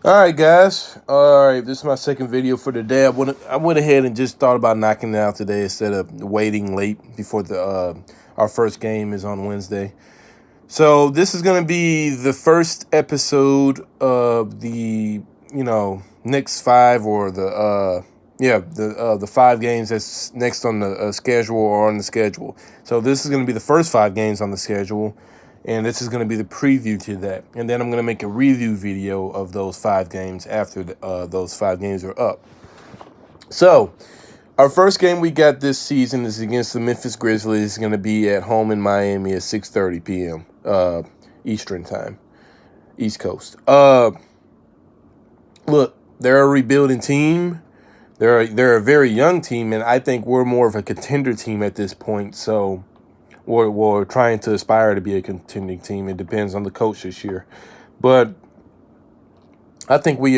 All right, guys. All right, this is my second video for the day. I went ahead and just thought about knocking it out today instead of waiting late before the our first game is on Wednesday. So this is gonna be the first episode of the next five or the 5 games that's next on the schedule or on the schedule. So this is gonna be the first 5 games on the schedule, and this is going to be the preview to that. And then I'm going to make a review video of those 5 games after those 5 games are up. So, our first game we got this season is against the Memphis Grizzlies. It's going to be at home in Miami at 6:30 p.m. Eastern time, East Coast. Look, they're a rebuilding team. They're a very young team, and I think we're more of a contender team at this point. So we're trying to aspire to be a contending team. It depends on the coach this year, but I think we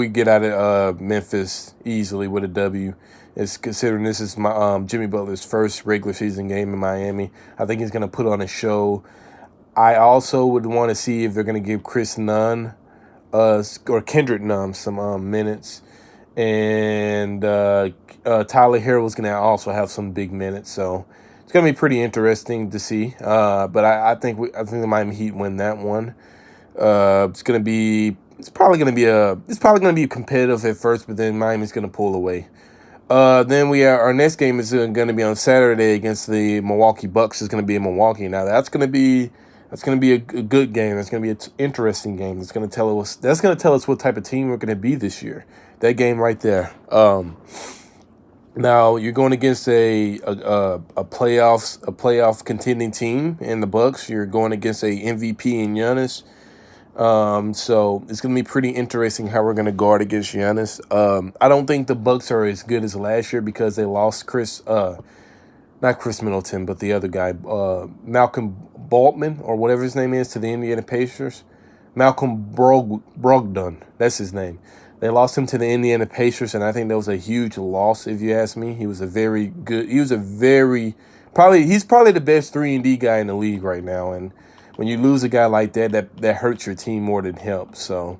get out of Memphis easily with a W. It's considering this is my Jimmy Butler's first regular season game in Miami. I think he's going to put on a show. I also would want to see if they're going to give Chris Nunn or Kendrick Nunn some minutes, and Tyler Herro's going to also have some big minutes. So it's going to be pretty interesting to see. But I think the Miami Heat win that one. It's probably gonna be competitive at first, but then Miami's gonna pull away. Then our next game is gonna be on Saturday against the Milwaukee Bucks. It's gonna be in Milwaukee. Now that's gonna be a good game. That's gonna be an interesting game. That's gonna tell us what type of team we're gonna be this year. That game right there. Now you're going against a playoff contending team in the Bucks. You're going against a MVP in Giannis. So it's gonna be pretty interesting how we're gonna guard against Giannis. I don't think the Bucks are as good as last year because they lost not Chris Middleton, but the other guy, Malcolm Boltman or whatever his name is, to the Indiana Pacers. Malcolm Brogdon, that's his name. They lost him to the Indiana Pacers, and I think that was a huge loss. If you ask me, he was a very good. He was a very probably he's probably the best 3-and-D guy in the league right now, and when you lose a guy like that hurts your team more than helps. So,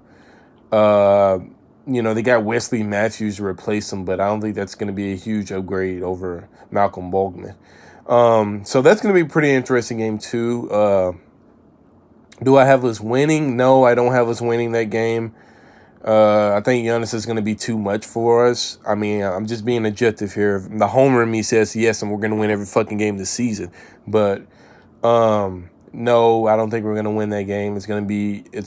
uh, they got Wesley Matthews to replace him, but I don't think that's going to be a huge upgrade over Malcolm Bogman. So that's going to be a pretty interesting game too. Do I have us winning? No, I don't have us winning that game. I think Giannis is going to be too much for us. I mean, I'm just being objective here. The homer in me says yes, and we're going to win every fucking game this season. But no, I don't think we're gonna win that game. It's gonna be in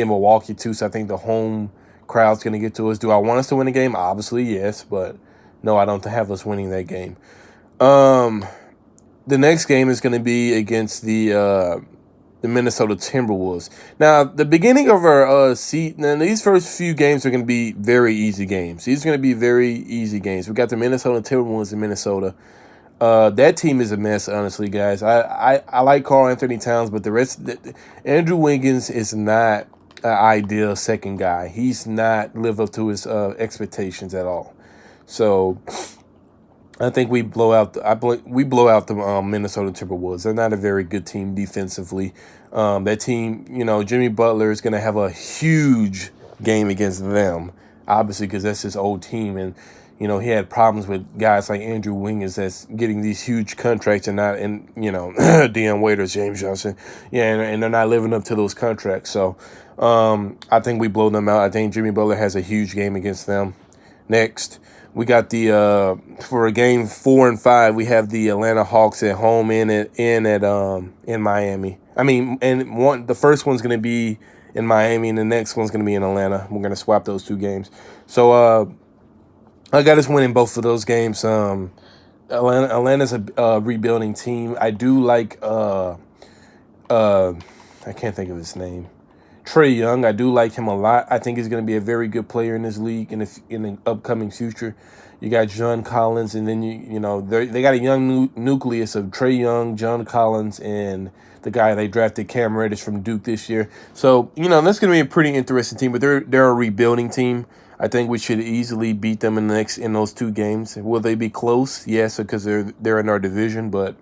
Milwaukee too. So I think the home crowd's gonna get to us. Do I want us to win the game? Obviously, yes, but no, I don't have us winning that game. Um, the next game is gonna be against the Minnesota Timberwolves. Now, the beginning of our season, and these first few games are gonna be very easy games. These are gonna be very easy games. We got the Minnesota Timberwolves in Minnesota. That team is a mess, honestly, guys. I like Karl Anthony Towns, but Andrew Wiggins is not an ideal second guy. He's not lived up to his expectations at all. So I think we blow out the Minnesota Timberwolves. They're not a very good team defensively. That team, Jimmy Butler is going to have a huge game against them, obviously, because that's his old team, and he had problems with guys like Andrew Wiggins that's getting these huge contracts and not, and Deion Waiters, James Johnson, yeah, and they're not living up to those contracts. So I think we blow them out. I think Jimmy Butler has a huge game against them. Next, we got for a game 4 and 5, we have the Atlanta Hawks at home in Miami. I mean, and the first one's gonna be in Miami, and the next one's gonna be in Atlanta. We're gonna swap those 2 games. So I got us winning both of those games. Atlanta's a rebuilding team. I do like I can't think of his name. Trae Young. I do like him a lot. I think he's going to be a very good player in this league in the upcoming future. You got John Collins, and then they got a young nucleus of Trae Young, John Collins, and the guy they drafted, Cam Reddish from Duke this year. So that's going to be a pretty interesting team. But they're a rebuilding team. I think we should easily beat them in those 2 games. Will they be close? Yes, because they're in our division, but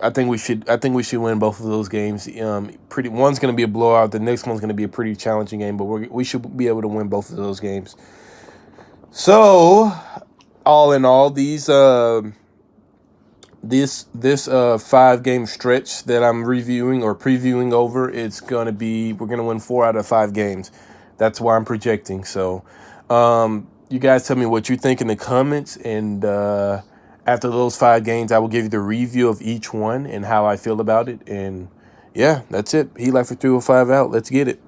I think we should. I think we should win both of those games. One's going to be a blowout. The next one's going to be a pretty challenging game, but we should be able to win both of those games. So, all in all, this 5-game stretch that I'm reviewing or previewing over, we're gonna win 4 out of 5 games. That's why I'm projecting. So, you guys tell me what you think in the comments, and after those 5 games, I will give you the review of each one and how I feel about it. And yeah, that's it. He Lifer 305 out. Let's get it.